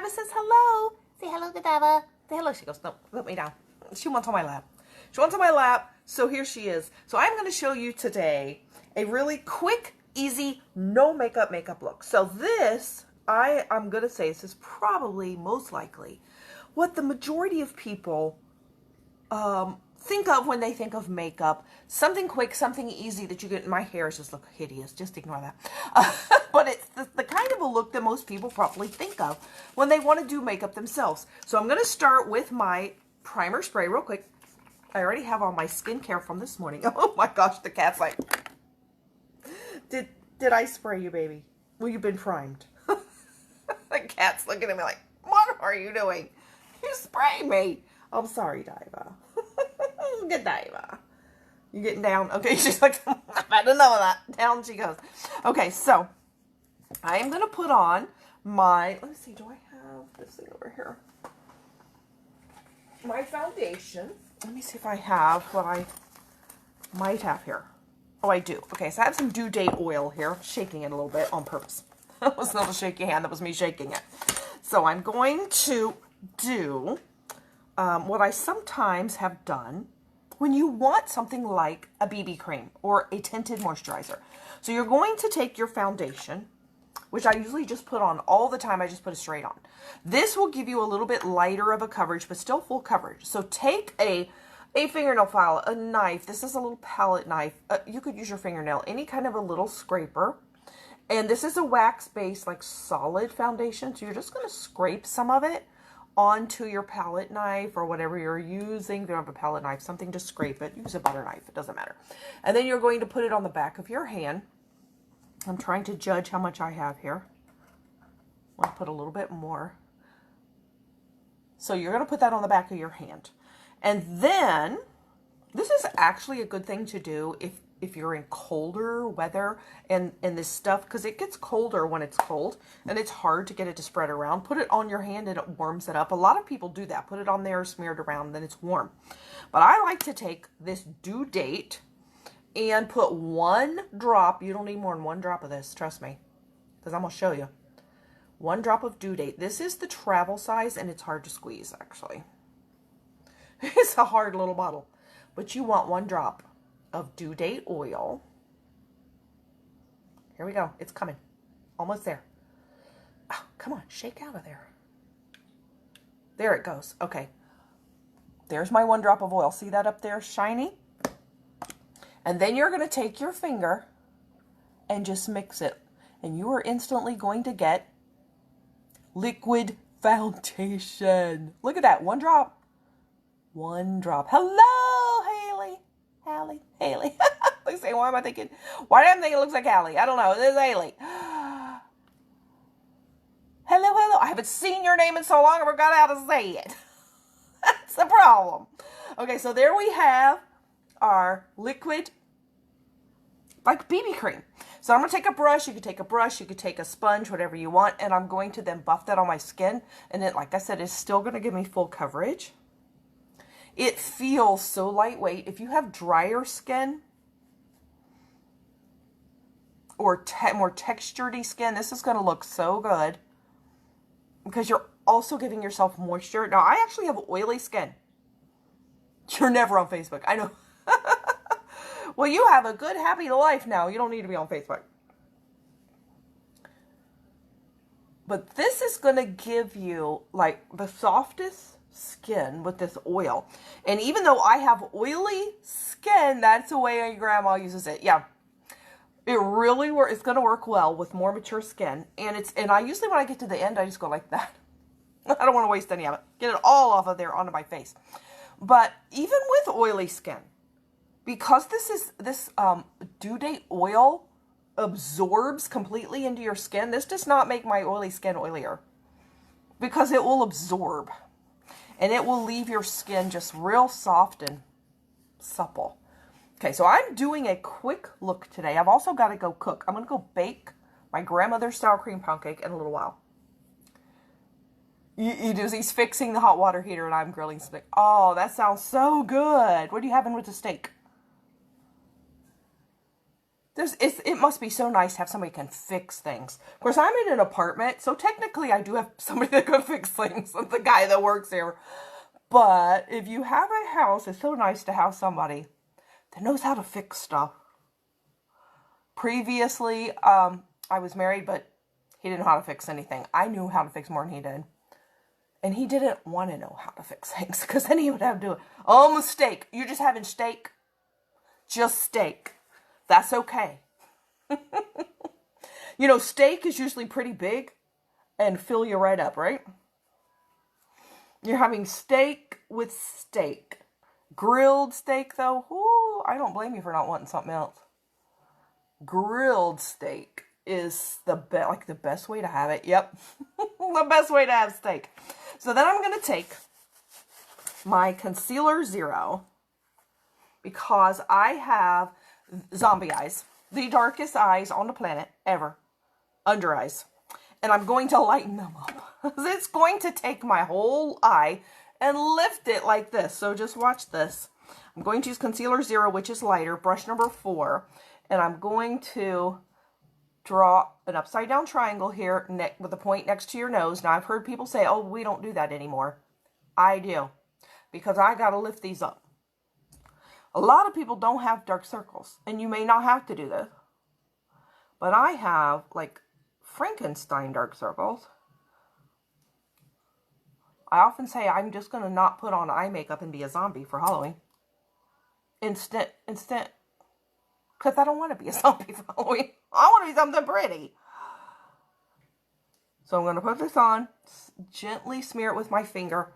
Godiva says hello. Say hello, Godiva. Say hello. She goes, no, put me down. She wants on my lap. She wants on my lap, so here she is. So I'm going to show you today a really quick, easy, no makeup look. So this, I'm going to say, this is probably, most likely, what the majority of people think of when they think of makeup. Something quick, something easy that you get. My hair just look hideous. Just ignore that. But it's the kind of a look that most people probably think of when they want to do makeup themselves. So I'm going to start with my primer spray real quick. I already have all my skincare from this morning. Oh my gosh, the cat's like, did I spray you, baby? Well, you've been primed. The cat's looking at me like, what are you doing? You sprayed me. I'm sorry, Diva. Good Diva. You getting down? Okay, she's like, I've had enough of that. Down she goes. Okay, so I am going to put on my, let me see, do I have this thing over here? My foundation. Let me see if I have what I might have here. Oh, I do. Okay, so I have some due date oil here. Shaking it a little bit on purpose. That was not a shaky hand. That was me shaking it. So I'm going to do what I sometimes have done when you want something like a BB cream or a tinted moisturizer. So you're going to take your foundation, which I usually just put on all the time. I just put it straight on. This will give you a little bit lighter of a coverage, but still full coverage. So take a fingernail file, a knife. This is a little palette knife. You could use your fingernail, any kind of a little scraper. And this is a wax-based, like, solid foundation. So you're just going to scrape some of it onto your palette knife or whatever you're using. If you don't have a palette knife, something to scrape it. Use a butter knife. It doesn't matter. And then you're going to put it on the back of your hand. I'm trying to judge how much I have here. I'll put a little bit more. So you're going to put that on the back of your hand. And then, this is actually a good thing to do if you're in colder weather and this stuff, because it gets colder when it's cold and it's hard to get it to spread around. Put it on your hand and it warms it up. A lot of people do that. Put it on there, smear it around, then it's warm. But I like to take this due date and put one drop. You don't need more than one drop of this, trust me, because I'm going to show you. One drop of due date. This is the travel size and it's hard to squeeze, actually. It's a hard little bottle. But you want one drop of due date oil. Here we go. It's coming. Almost there. Oh, come on. Shake out of there. There it goes. Okay. There's my one drop of oil. See that up there? Shiny. And then you're going to take your finger and just mix it. And you are instantly going to get liquid foundation. Look at that. One drop. One drop. Hello, Haley. Haley. Like saying, why am I thinking? Why am I thinking it looks like Hallie? I don't know. It is Haley. Hello. I haven't seen your name in so long I forgot how to say it. That's the problem. Okay, so there we have our liquid, like BB cream. So I'm going to take a brush. You could take a brush. You could take a sponge, whatever you want. And I'm going to then buff that on my skin. And it, like I said, is still going to give me full coverage. It feels so lightweight. If you have drier skin or more textured skin, this is going to look so good because you're also giving yourself moisture. Now, I actually have oily skin. You're never on Facebook. I know. Well, you have a good, happy life now. You don't need to be on Facebook. But this is going to give you, like, the softest skin with this oil. And even though I have oily skin, that's the way your grandma uses it. Yeah. It really works. It's going to work well with more mature skin. And I usually, when I get to the end, I just go like that. I don't want to waste any of it. Get it all off of there onto my face. But even with oily skin, because this due date oil absorbs completely into your skin, this does not make my oily skin oilier because it will absorb. And it will leave your skin just real soft and supple. Okay, so I'm doing a quick look today. I've also got to go cook. I'm going to go bake my grandmother's sour cream pound cake in a little while. He's fixing the hot water heater and I'm grilling steak. Oh, that sounds so good. What are you having with the steak? It must be so nice to have somebody who can fix things. Of course, I'm in an apartment, so technically I do have somebody that can fix things. The guy that works here. But if you have a house, it's so nice to have somebody that knows how to fix stuff. Previously, I was married, but he didn't know how to fix anything. I knew how to fix more than he did. And he didn't want to know how to fix things, because then he would have to do it. Oh, mistake. You're just having steak? Just steak. That's okay. You know, steak is usually pretty big and fill you right up, right? You're having steak with steak. Grilled steak, though, ooh, I don't blame you for not wanting something else. Grilled steak is the best way to have it. Yep. The best way to have steak. So then I'm going to take my Concealer Zero, because I have zombie eyes. The darkest eyes on the planet ever. Under eyes. And I'm going to lighten them up. It's going to take my whole eye and lift it like this. So just watch this. I'm going to use Concealer Zero, which is lighter, brush number 4. And I'm going to draw an upside down triangle here with a point next to your nose. Now, I've heard people say, oh, we don't do that anymore. I do. Because I got to lift these up. A lot of people don't have dark circles. And you may not have to do this. But I have, like, Frankenstein dark circles. I often say I'm just going to not put on eye makeup and be a zombie for Halloween. Instant. Because I don't want to be a zombie for Halloween. I want to be something pretty. So I'm going to put this on, gently smear it with my finger.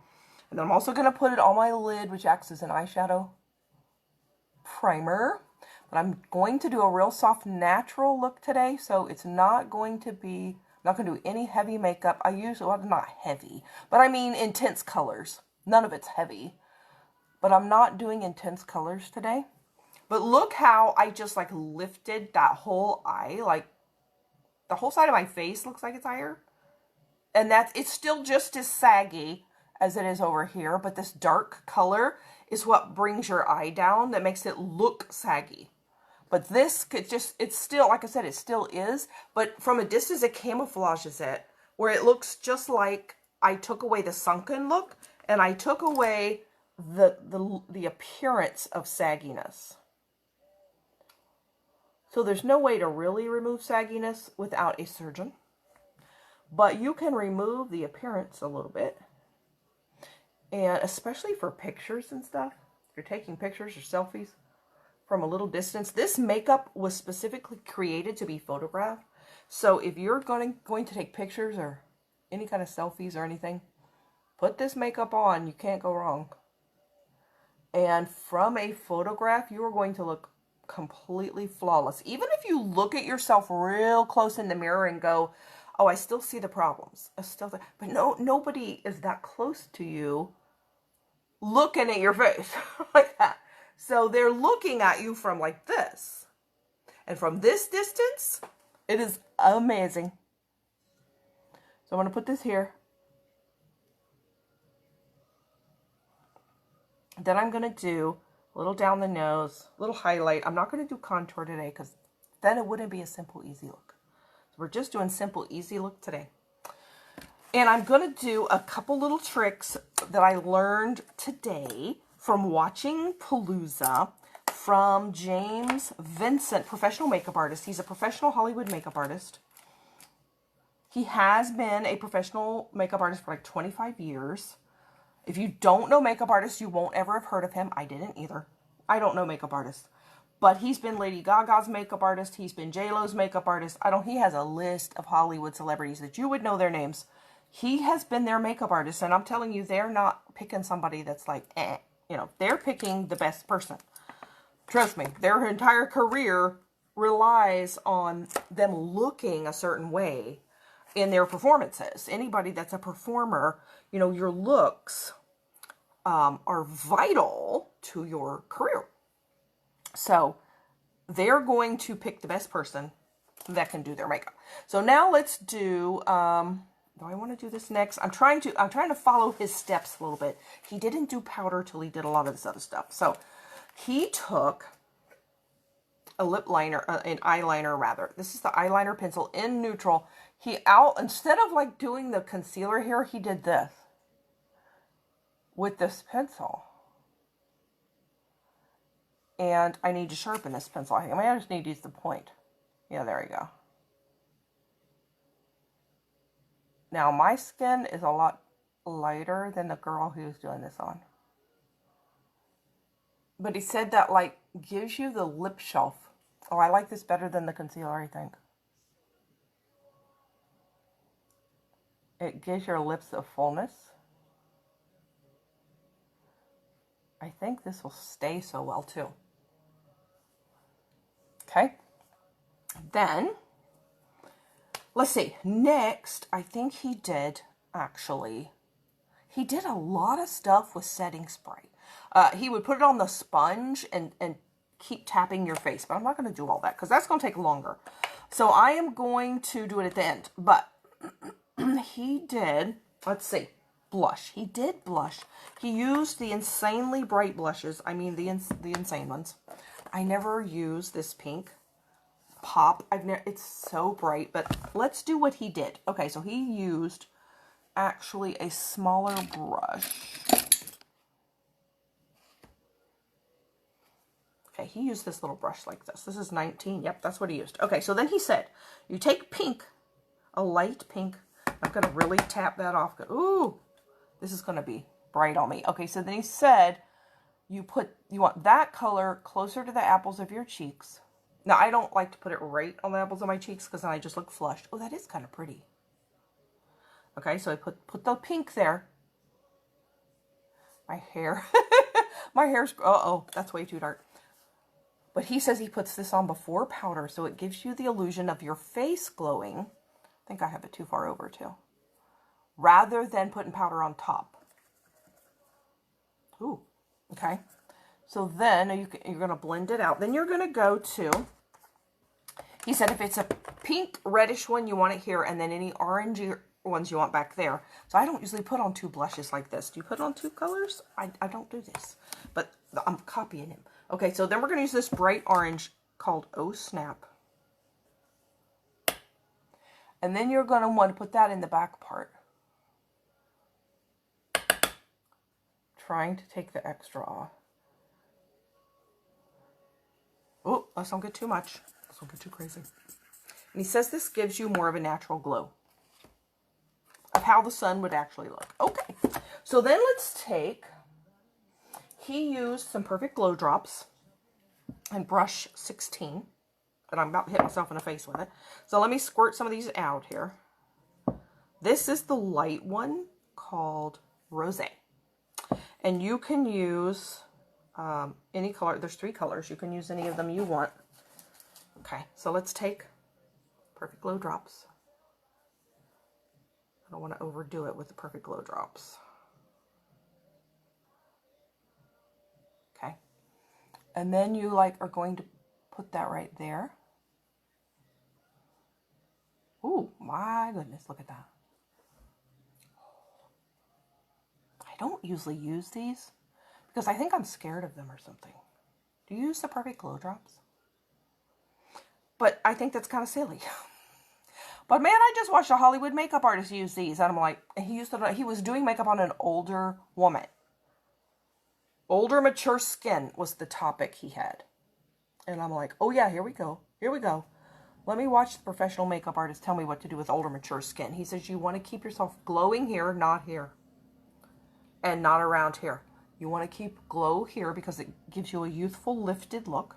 And then I'm also going to put it on my lid, which acts as an eyeshadow primer. But I'm going to do a real soft, natural look today. So it's not going to be, I'm not going to do any heavy makeup. Well, not heavy, but I mean intense colors. None of it's heavy. But I'm not doing intense colors today. But look how I just like lifted that whole eye. Like the whole side of my face looks like it's higher. And it's still just as saggy as it is over here. But this dark color is what brings your eye down. That makes it look saggy. But this could it's still, like I said, it still is. But from a distance, it camouflages it. Where it looks just like I took away the sunken look. And I took away the appearance of sagginess. So there's no way to really remove sagginess without a surgeon. But you can remove the appearance a little bit. And especially for pictures and stuff. If you're taking pictures or selfies from a little distance. This makeup was specifically created to be photographed. So if you're going to take pictures or any kind of selfies or anything, put this makeup on. You can't go wrong. And from a photograph, you are going to look completely flawless. Even if you look at yourself real close in the mirror and go, oh, I still see the problems. But nobody is that close to you looking at your face like that. So they're looking at you from like this. And from this distance, it is amazing. So I'm going to put this here. Then I'm going to do a little down the nose, a little highlight. I'm not going to do contour today because then it wouldn't be a simple, easy look. So we're just doing simple, easy look today. And I'm going to do a couple little tricks that I learned today from watching Palooza from James Vincent, professional makeup artist. He's a professional Hollywood makeup artist. He has been a professional makeup artist for like 25 years. If you don't know makeup artists, you won't ever have heard of him. I didn't either. I don't know makeup artists. But he's been Lady Gaga's makeup artist. He's been J-Lo's makeup artist. He has a list of Hollywood celebrities that you would know their names. He has been their makeup artist. And I'm telling you, they're not picking somebody that's like, they're picking the best person. Trust me, their entire career relies on them looking a certain way in their performances. Anybody that's a performer, your looks are vital to your career. So they're going to pick the best person that can do their makeup. So now let's do, do I want to do this next? I'm trying to follow his steps a little bit. He didn't do powder till he did a lot of this other stuff. So he took a lip liner, an eyeliner rather. This is the eyeliner pencil in neutral. Instead of like doing the concealer here, he did this with this pencil. And I need to sharpen this pencil. I mean, I just need to use the point. Yeah, there we go. Now, my skin is a lot lighter than the girl who's doing this on. But he said that, like, gives you the lip shelf. Oh, I like this better than the concealer, I think. It gives your lips a fullness. I think this will stay so well, too. Okay. Then, let's see. Next, I think he did a lot of stuff with setting spray. He would put it on the sponge and keep tapping your face. But I'm not going to do all that because that's going to take longer. So I am going to do it at the end. But he did, let's see, blush. He did blush. He used the insanely bright blushes. I mean, the insane ones. I never use this pink pop. It's so bright. But let's do what he did. Okay, so he used actually a smaller brush. Okay, he used this little brush like this. This is 19. Yep, that's what he used. Okay, so then he said, you take pink, a light pink. I'm going to really tap that off. Ooh, this is going to be bright on me. Okay, so then he said, you want that color closer to the apples of your cheeks. Now, I don't like to put it right on the apples of my cheeks because then I just look flushed. Oh, that is kind of pretty. Okay, so I put the pink there. My hair. My hair's, uh-oh, that's way too dark. But he says he puts this on before powder, so it gives you the illusion of your face glowing. I think I have it too far over, too. Rather than putting powder on top. Ooh, okay. So then you're going to blend it out. Then you're going to go to, he said if it's a pink reddish one, you want it here, and then any orangey ones you want back there. So I don't usually put on two blushes like this. Do you put on two colors? I don't do this, but I'm copying him. Okay, so then we're going to use this bright orange called Oh Snap. And then you're going to want to put that in the back part. Trying to take the extra off. Oh, let's don't get too much. Let's don't get too crazy. And he says this gives you more of a natural glow of how the sun would actually look. Okay, so then let's take, he used some Perfect Glow Drops and brush 16. And I'm about to hit myself in the face with it. So let me squirt some of these out here. This is the light one called Rosé. And you can use any color. There's 3 colors. You can use any of them you want. Okay, so let's take Perfect Glow Drops. I don't want to overdo it with the Perfect Glow Drops. Okay. And then you are going to put that right there. Ooh, my goodness, look at that. I don't usually use these because I think I'm scared of them or something. Do you use the Perfect Glow Drops? But I think that's kind of silly. But man, I just watched a Hollywood makeup artist use these, and I'm like, he was doing makeup on an older woman. Older, mature skin was the topic he had. And I'm like, oh yeah, here we go. Here we go. Let me watch the professional makeup artist tell me what to do with older, mature skin. He says you want to keep yourself glowing here, not here. And not around here. You want to keep glow here because it gives you a youthful, lifted look.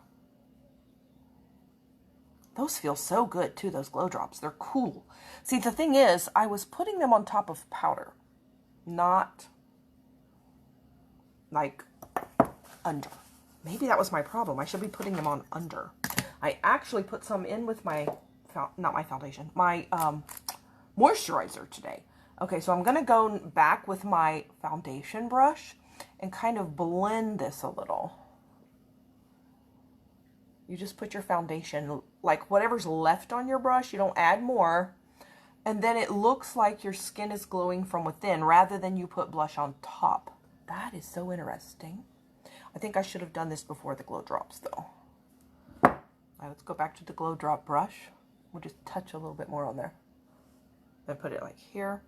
Those feel so good too, those glow drops. They're cool. See, the thing is, I was putting them on top of powder. Not like under. Maybe that was my problem. I should be putting them on under. I actually put some in with my, not my foundation, my moisturizer today. Okay, so I'm going to go back with my foundation brush and kind of blend this a little. You just put your foundation, like whatever's left on your brush, you don't add more. And then it looks like your skin is glowing from within rather than you put blush on top. That is so interesting. I think I should have done this before the glow drops though. All right, let's go back to the glow drop brush. We'll just touch a little bit more on there. And put it like here.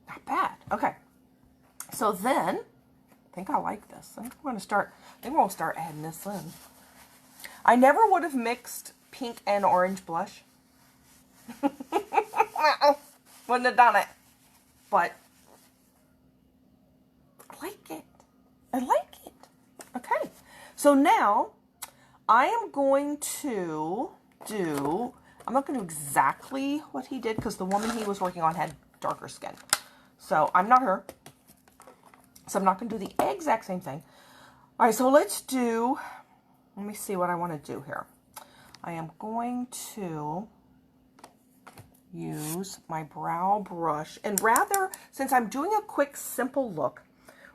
Not bad. Okay. So then, I think I like this. I think we're going to start, I think we'll start adding this in. I never would have mixed pink and orange blush. Wouldn't have done it. But I like it. I like it. Okay. So now I am going to do, I'm not going to do exactly what he did because the woman he was working on had darker skin. So I'm not her. So I'm not going to do the exact same thing. All right, so let's do, let me see what I want to do here. I am going to use my brow brush, and rather, since I'm doing a quick, simple look,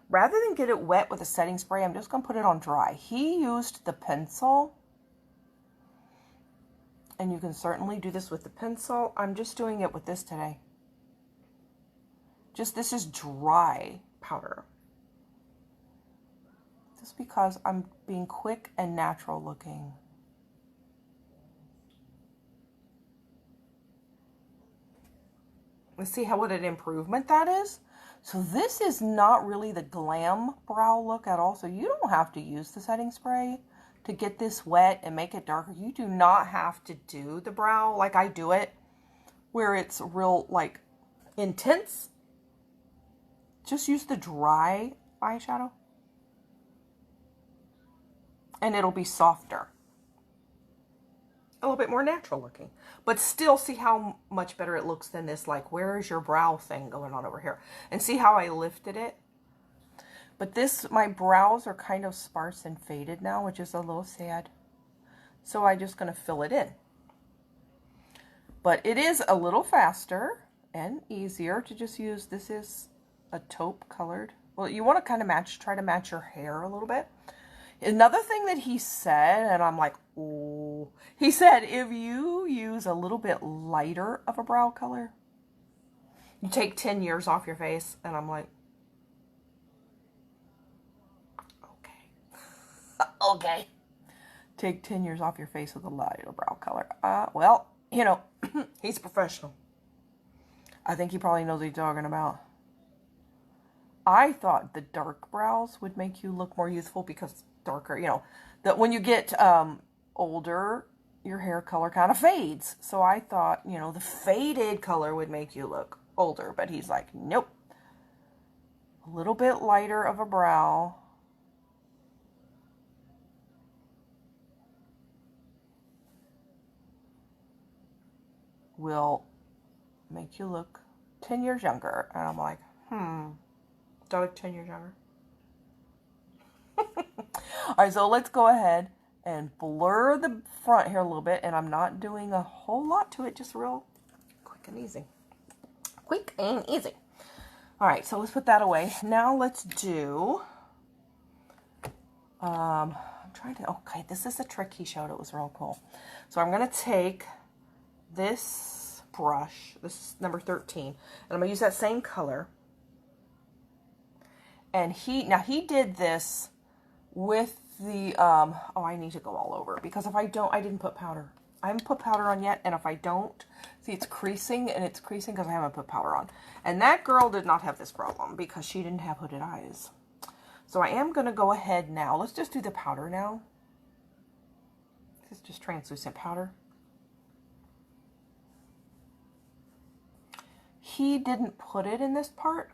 rather than get it wet with a setting spray, I'm just going to put it on dry. He used the pencil, and you can certainly do this with the pencil. I'm just doing it with this today. Just, this is dry powder. Just because I'm being quick and natural looking. Let's see what an improvement that is. So this is not really the glam brow look at all. So you don't have to use the setting spray to get this wet and make it darker. You do not have to do the brow like I do it, where it's real like intense. Just use the dry eyeshadow and it'll be softer. A little bit more natural looking, but still see how much better it looks than this, like, where is your brow thing going on over here? And see how I lifted it? But this, my brows are kind of sparse and faded now, which is a little sad. So I'm just going to fill it in. But it is a little faster and easier to just use, this is a taupe colored. Well, you want to kind of try to match your hair a little bit. Another thing that he said, and I'm like, oh, he said, if you use a little bit lighter of a brow color, you take 10 years off your face. And I'm like, okay. Okay. Take 10 years off your face with a lighter brow color. Well, you know, he's a professional. I think he probably knows what he's talking about. I thought the dark brows would make you look more youthful because darker, you know, that when you get older, your hair color kind of fades. So I thought, you know, the faded color would make you look older, but he's like, nope. A little bit lighter of a brow. Will make you look 10 years younger. And I'm like, do I look 10 years younger? All right, so let's go ahead and blur the front here a little bit. And I'm not doing a whole lot to it, just real quick and easy. Quick and easy. All right, so let's put that away. Now let's do, I'm trying to, okay, this is a trick he showed. It was real cool. So I'm going to take this brush, this is number 13, and I'm going to use that same color. And he did this with the, oh, I need to go all over, because if I don't, I didn't put powder. I haven't put powder on yet, and if I don't, see, it's creasing, and it's creasing because I haven't put powder on. And that girl did not have this problem because she didn't have hooded eyes. So I am going to go ahead now. Let's just do the powder now. This is just translucent powder. He didn't put it in this part,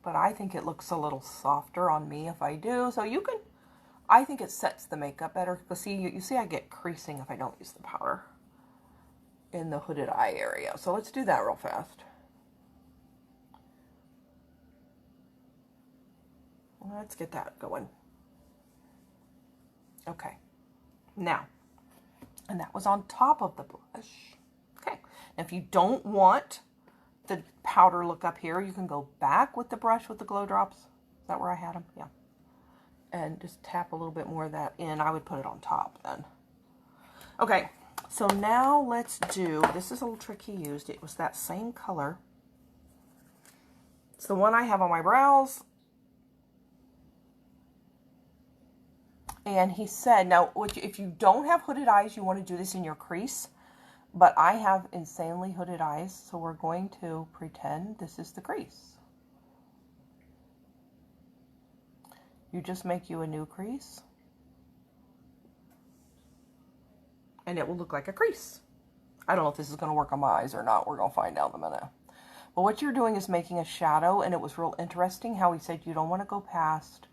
but I think it looks a little softer on me if I do. So you can, I think it sets the makeup better. Because see, you see I get creasing if I don't use the powder in the hooded eye area. So let's do that real fast. Let's get that going. Okay. Now, and that was on top of the blush. Okay. Now if you don't want the powder look up here, you can go back with the brush with the glow drops. Is that where I had them? Yeah. And just tap a little bit more of that in. I would put it on top then. Okay, so now let's do, this is a little trick he used. It was that same color. It's the one I have on my brows. And he said, now, if you don't have hooded eyes, you want to do this in your crease. But I have insanely hooded eyes, so we're going to pretend this is the crease. You just make you a new crease. And it will look like a crease. I don't know if this is going to work on my eyes or not. We're going to find out in a minute. But what you're doing is making a shadow, and it was real interesting how he said you don't want to go past,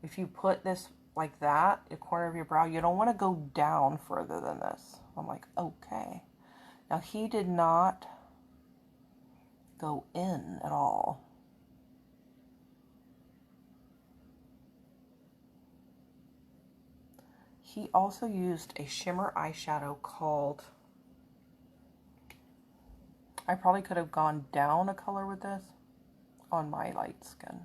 if you put this like that, the corner of your brow, you don't want to go down further than this. I'm like, okay. Now, he did not go in at all. He also used a shimmer eyeshadow called, I probably could have gone down a color with this on my light skin.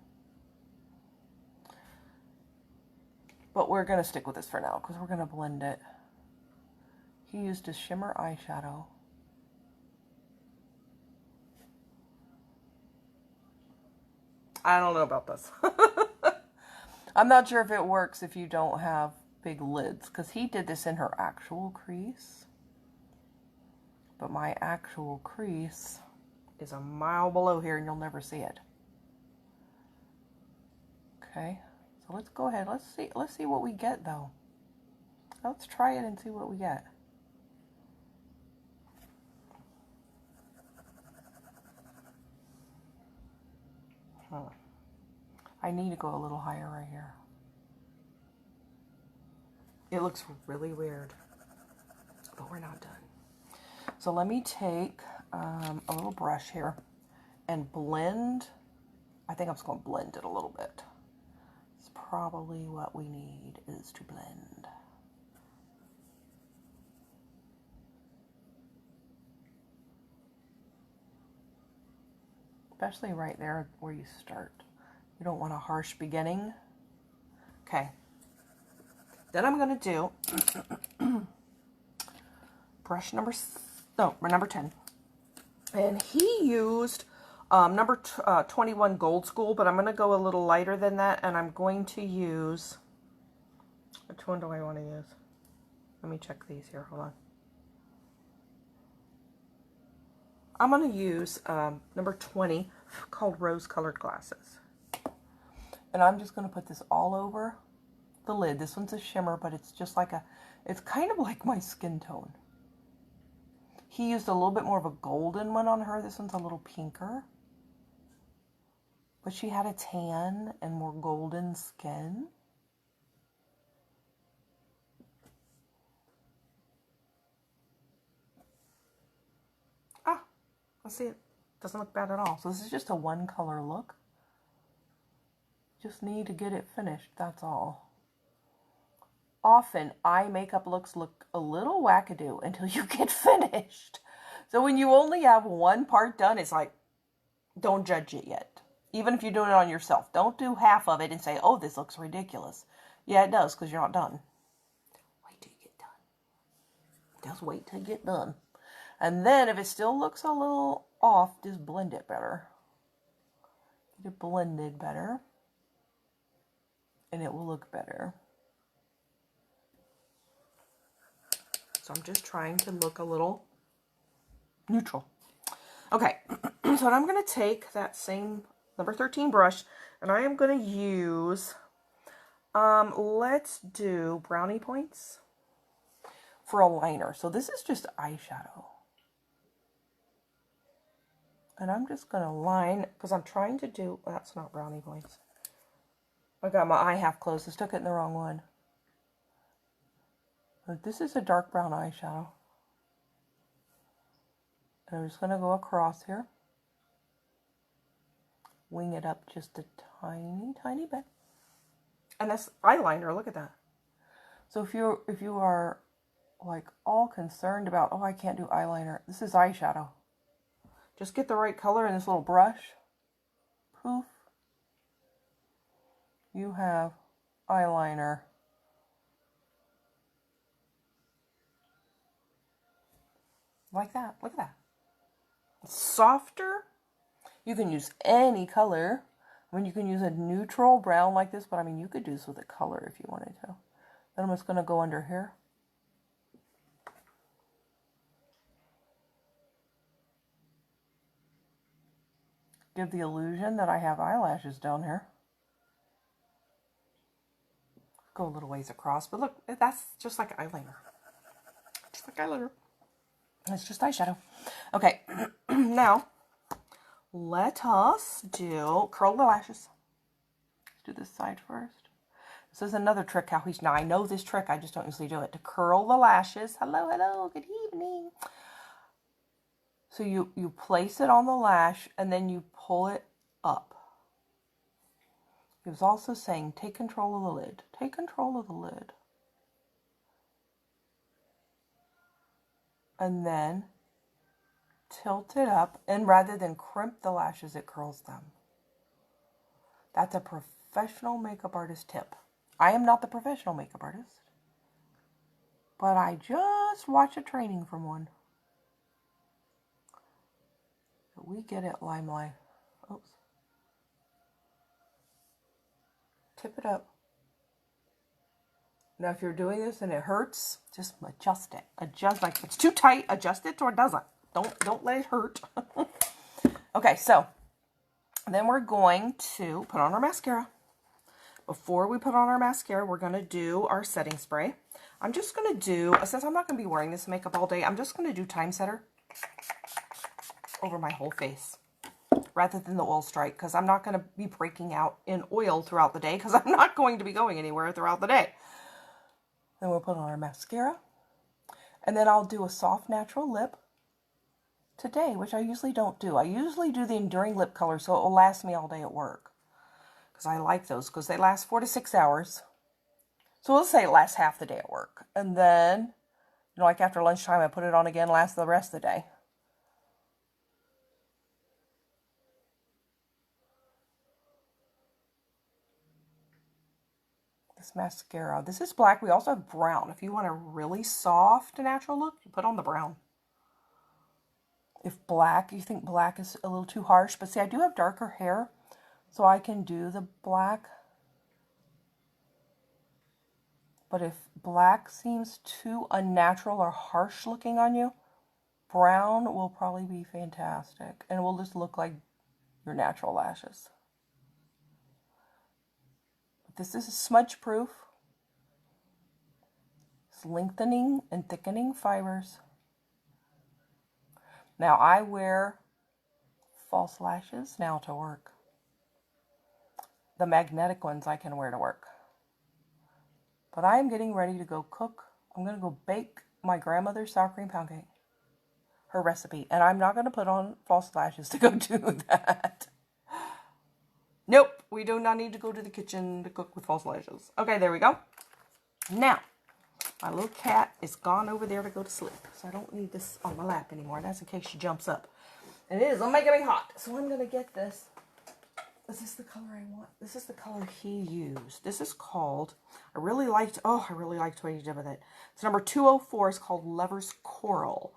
But we're going to stick with this for now because we're going to blend it. He used a shimmer eyeshadow. I don't know about this. I'm not sure if it works if you don't have big lids, because he did this in her actual crease. But my actual crease is a mile below here and you'll never see it. Okay, so let's go ahead. Let's see what we get though. Let's try it and see what we get. I need to go a little higher right here. It looks really weird, but we're not done. So let me take a little brush here and blend. I think I'm just going to blend it a little bit. It's probably what we need is to blend. Especially right there where you start. You don't want a harsh beginning. Okay. Then I'm going to do brush number 10. And he used number 21 Gold School, but I'm going to go a little lighter than that, and I'm going to use, which one do I want to use? Let me check these here. Hold on. I'm going to use number 20 called Rose Colored Glasses. And I'm just going to put this all over the lid. This one's a shimmer, but it's just like it's kind of like my skin tone. He used a little bit more of a golden one on her. This one's a little pinker. But she had a tan and more golden skin. Ah, let's see it. Doesn't look bad at all. So this is just a one color look. Just need to get it finished, that's all. Often, eye makeup looks look a little wackadoo until you get finished. So when you only have one part done, it's like, don't judge it yet. Even if you're doing it on yourself. Don't do half of it and say, oh, this looks ridiculous. Yeah, it does, because you're not done. Wait till you get done. Just wait till you get done. And then, if it still looks a little off, just blend it better. Get it blended better. And it will look better. So I'm just trying to look a little neutral. Okay, so I'm going to take that same number 13 brush, and I am going to use, let's do brownie points for a liner. So this is just eyeshadow. And I'm just going to line, because I'm trying to do, that's not brownie points. I got my eye half closed. Just took it in the wrong one. But this is a dark brown eyeshadow. And I'm just going to go across here. Wing it up just a tiny, tiny bit. And that's eyeliner. Look at that. So if you are like all concerned about, oh, I can't do eyeliner, this is eyeshadow. Just get the right color in this little brush. Poof. You have eyeliner. Like that. Look at that. It's softer. You can use any color. I mean, you can use a neutral brown like this, but I mean, you could do this with a color if you wanted to. Then I'm just going to go under here. Give the illusion that I have eyelashes down here. Go a little ways across, but look, that's just like eyeliner. Just like eyeliner. It's just eyeshadow. Okay, now let us curl the lashes. Let's do this side first. This is another trick how now I know this trick, I just don't usually do it. To curl the lashes. Hello, hello, good evening. So you place it on the lash and then you pull it up. He was also saying, take control of the lid. Take control of the lid. And then tilt it up, and rather than crimp the lashes, it curls them. That's a professional makeup artist tip. I am not the professional makeup artist, but I just watched a training from one. We get it, Limelight. Oops. Tip it up. Now, if you're doing this and it hurts, just adjust it. Adjust, like if it's too tight, adjust it or it doesn't. Don't let it hurt. Okay, so then we're going to put on our mascara. Before we put on our mascara, we're going to do our setting spray. I'm just going to do, since I'm not going to be wearing this makeup all day, I'm just going to do Time Setter over my whole face rather than the oil strike, because I'm not going to be breaking out in oil throughout the day because I'm not going to be going anywhere throughout the day. Then we'll put on our mascara, and then I'll do a soft natural lip today, which I usually don't do. I usually do the Enduring Lip Color so it will last me all day at work, because I like those because they last 4 to 6 hours. So we'll say it lasts half the day at work, and then, you know, like after lunchtime I put it on again, lasts the rest of the day. This mascara, this is black. We also have brown. If you want a really soft natural look, you put on the brown. If black, you think black is a little too harsh, but see, I do have darker hair, so I can do the black. But if black seems too unnatural or harsh looking on you, brown will probably be fantastic, and it will just look like your natural lashes. This is smudge proof. It's lengthening and thickening fibers. Now I wear false lashes now to work. The magnetic ones I can wear to work. But I am getting ready to go cook. I'm going to go bake my grandmother's sour cream pound cake. Her recipe. And I'm not going to put on false lashes to go do that. Nope, we do not need to go to the kitchen to cook with false lashes. Okay, there we go. Now, my little cat is gone over there to go to sleep, so I don't need this on my lap anymore. That's in case she jumps up. And it is making me hot, so I'm going to get this. Is this the color I want? This is the color he used. This is called, I really liked what he did with it. It's number 204. It's called Lover's Coral.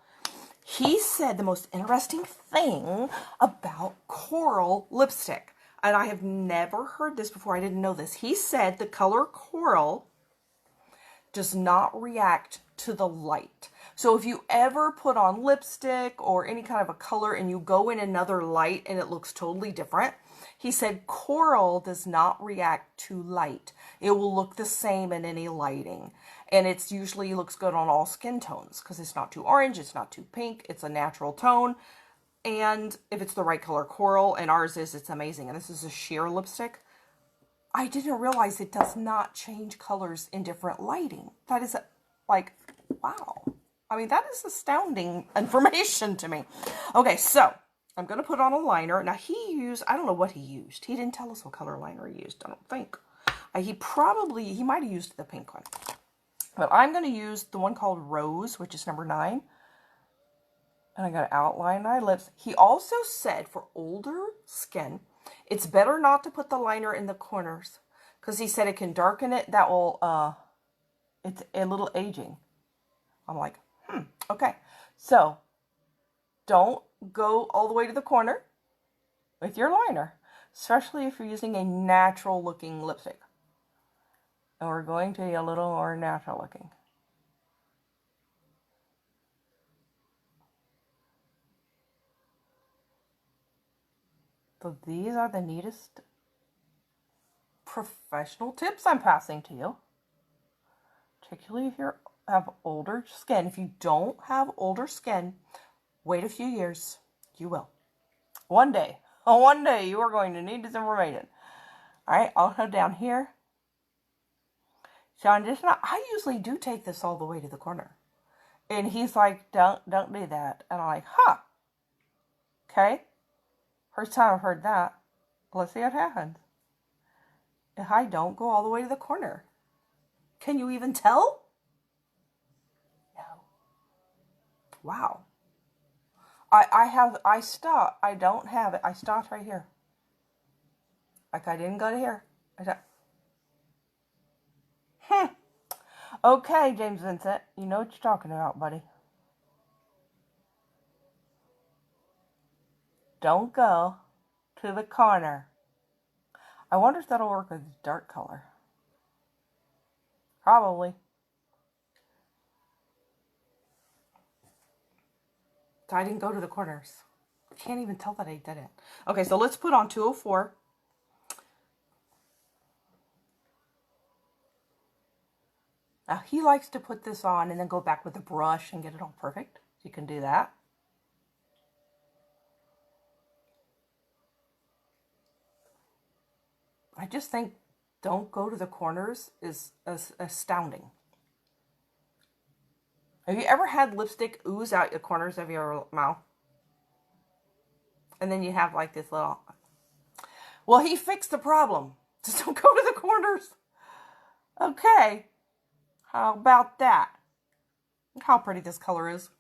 He said the most interesting thing about coral lipstick. And I have never heard this before. I didn't know this. He said the color coral does not react to the light. So if you ever put on lipstick or any kind of a color and you go in another light and it looks totally different, he said coral does not react to light. It will look the same in any lighting. And it's usually looks good on all skin tones because it's not too orange, it's not too pink, it's a natural tone. And if it's the right color coral, and ours is, it's amazing. And this is a sheer lipstick. I didn't realize it does not change colors in different lighting. That is like, wow. I mean, that is astounding information to me. Okay, so I'm going to put on a liner. Now he used, I don't know what he used. He didn't tell us what color liner he used, I don't think. He might have used the pink one. But I'm going to use the one called Rose, which is number 9. And I got to outline my lips. He also said for older skin, it's better not to put the liner in the corners. Because he said it can darken it. That will, it's a little aging. I'm like, okay. So, don't go all the way to the corner. with your liner, especially if you're using a natural looking lipstick. And we're going to be a little more natural looking. So these are the neatest professional tips I'm passing to you. Particularly if you have older skin. If you don't have older skin, wait a few years. You will. One day you are going to need this information. Alright, also down here. So I usually do take this all the way to the corner. And he's like, don't do that. And I'm like, huh. Okay. First time I've heard that. Let's see what happens. If I don't go all the way to the corner. Can you even tell? No. Wow. I stopped. I don't have it. I stopped right here. Like I didn't go to here. Okay, James Vincent. You know what you're talking about, buddy. Don't go to the corner. I wonder if that'll work with dark color. Probably. I didn't go to the corners. Can't even tell that I did it. Okay, so let's put on 204. Now, he likes to put this on and then go back with the brush and get it all perfect. You can do that. I just think don't go to the corners is astounding. Have you ever had lipstick ooze out the corners of your mouth? And then you have like this little... Well, he fixed the problem. Just don't go to the corners. Okay. How about that? Look how pretty this color is.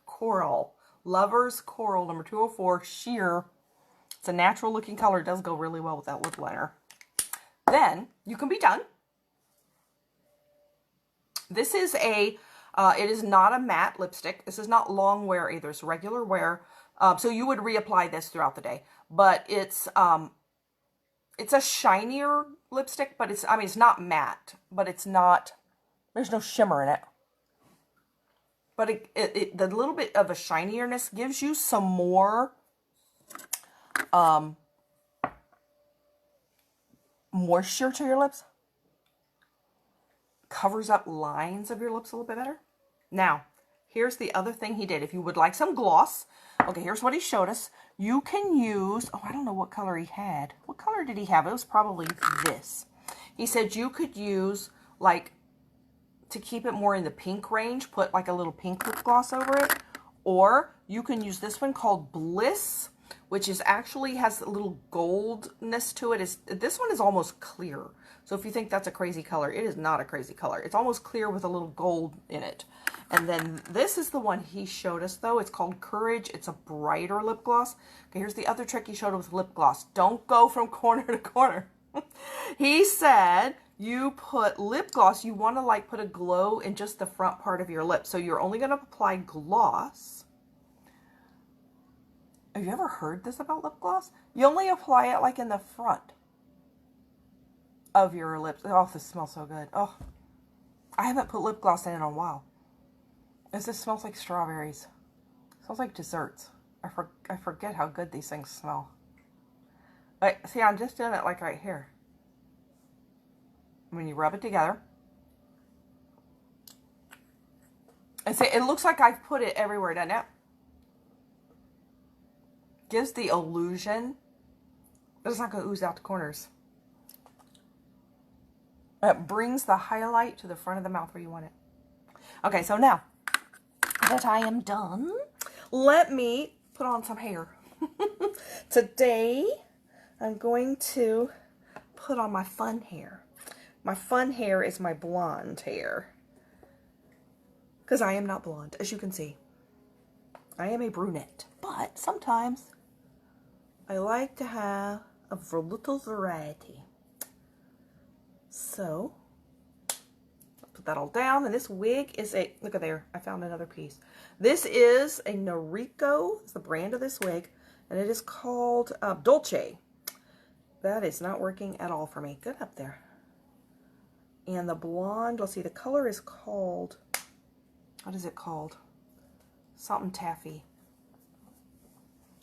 Coral. Lover's Coral, number 204, sheer. It's a natural looking color. It does go really well with that lip liner. Then you can be done. This is a, it is not a matte lipstick. This is not long wear either. It's regular wear. So you would reapply this throughout the day. But it's a shinier lipstick, but it's not matte, but it's not, there's no shimmer in it. But the little bit of a shininess gives you some more moisture to your lips. Covers up lines of your lips a little bit better. Now, here's the other thing he did. If you would like some gloss, okay, here's what he showed us. You can use, oh, I don't know what color he had. What color did he have? It was probably this. He said you could use, like, to keep it more in the pink range, put like a little pink lip gloss over it. Or you can use this one called Bliss, which is actually has a little goldness to it. This one is almost clear. So if you think that's a crazy color, it is not a crazy color. It's almost clear with a little gold in it. And then this is the one he showed us, though. It's called Courage. It's a brighter lip gloss. Okay, here's the other trick he showed us with lip gloss. Don't go from corner to corner. He said you put lip gloss, you want to like put a glow in just the front part of your lip. So you're only going to apply gloss. Have you ever heard this about lip gloss? You only apply it like in the front of your lips. Oh, this smells so good. Oh, I haven't put lip gloss in a while. This smells like strawberries. It smells like desserts. I forget how good these things smell. But see, I'm just doing it like right here. When you rub it together. And see, it looks like I've put it everywhere, doesn't it? Gives the illusion that it's not going to ooze out the corners. It brings the highlight to the front of the mouth where you want it. Okay, so now that I am done, let me put on some hair. Today, I'm going to put on my fun hair. My fun hair is my blonde hair. Because I am not blonde, as you can see. I am a brunette. But sometimes I like to have a little variety. So, put that all down. And this wig is a, look at there, I found another piece. This is a Noriko, it's the brand of this wig. And it is called Dolce. That is not working at all for me. Good up there. And the blonde, let's see, the color is called, what is it called? Something taffy.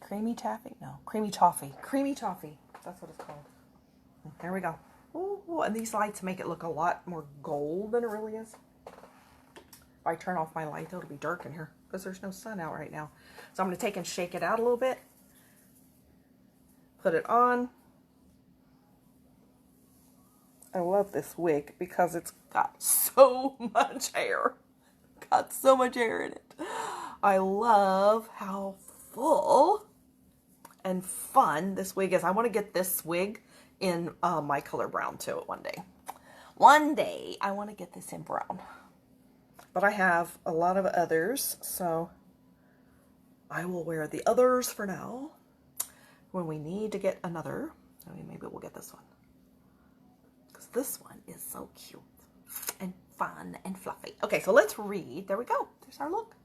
Creamy taffy? No, creamy toffee. Creamy toffee. That's what it's called. There we go. Ooh, and these lights make it look a lot more gold than it really is. If I turn off my light, it'll be dark in here because there's no sun out right now. So I'm going to take and shake it out a little bit. Put it on. I love this wig because it's got so much hair. Got so much hair in it. I love how full and fun this wig is. I want to get this wig in my color brown too one day. One day I want to get this in brown. But I have a lot of others, so I will wear the others for now. When we need to get another, I mean, maybe we'll get this one. Because this one is so cute and fun and fluffy. Okay, so let's read. There we go. There's our look.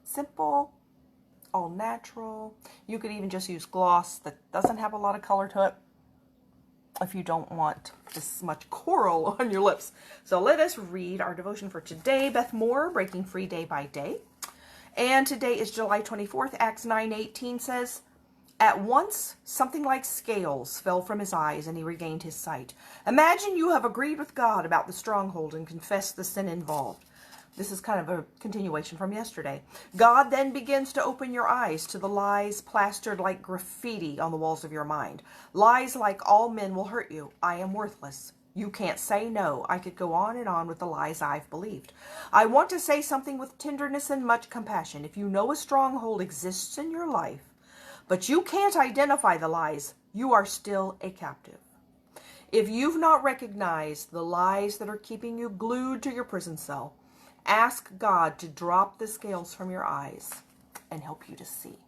Simple, all natural. You could even just use gloss that doesn't have a lot of color to it if you don't want this much coral on your lips. So let us read our devotion for today. Beth Moore, Breaking Free Day by Day. And today is July 24th. Acts 9:18 says, "At once something like scales fell from his eyes and he regained his sight." Imagine you have agreed with God about the stronghold and confessed the sin involved. This is kind of a continuation from yesterday. God then begins to open your eyes to the lies plastered like graffiti on the walls of your mind. Lies like all men will hurt you. I am worthless. You can't say no. I could go on and on with the lies I've believed. I want to say something with tenderness and much compassion. If you know a stronghold exists in your life, but you can't identify the lies, you are still a captive. If you've not recognized the lies that are keeping you glued to your prison cell, ask God to drop the scales from your eyes and help you to see.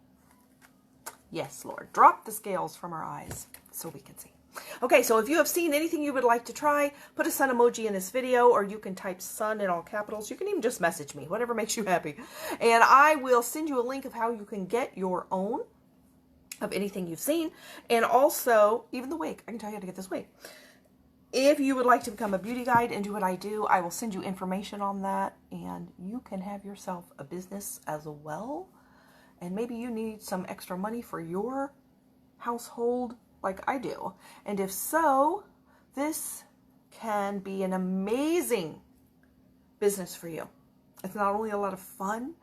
Yes, Lord, drop the scales from our eyes so we can see. Okay, so if you have seen anything you would like to try, put a sun emoji in this video, or you can type sun in all capitals. You can even just message me, whatever makes you happy. And I will send you a link of how you can get your own of anything you've seen. And also, even the wig. I can tell you how to get this wig. If you would like to become a beauty guide and do what I do, I will send you information on that, and you can have yourself a business as well. And maybe you need some extra money for your household like I do. And if so, this can be an amazing business for you. It's not only a lot of fun,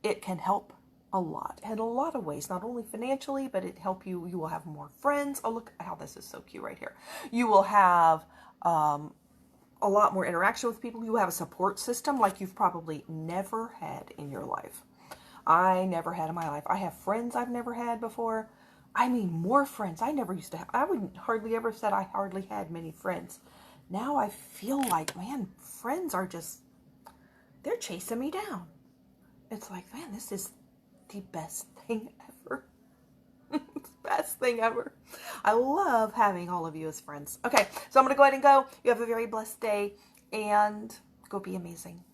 it can help a lot in a lot of ways, not only financially, but it help you. You will have more friends. Oh, look how this is so cute right here. You will have a lot more interaction with people. You have a support system like you've probably never had in your life. I never had in my life. I have friends I've never had before. I mean, more friends. I never used to have. I wouldn't hardly ever said I hardly had many friends. Now I feel like, man, friends are just, they're chasing me down. It's like, man, this is the best thing ever. Best thing ever. I love having all of you as friends. Okay, so I'm going to go ahead and go. You have a very blessed day, and go be amazing.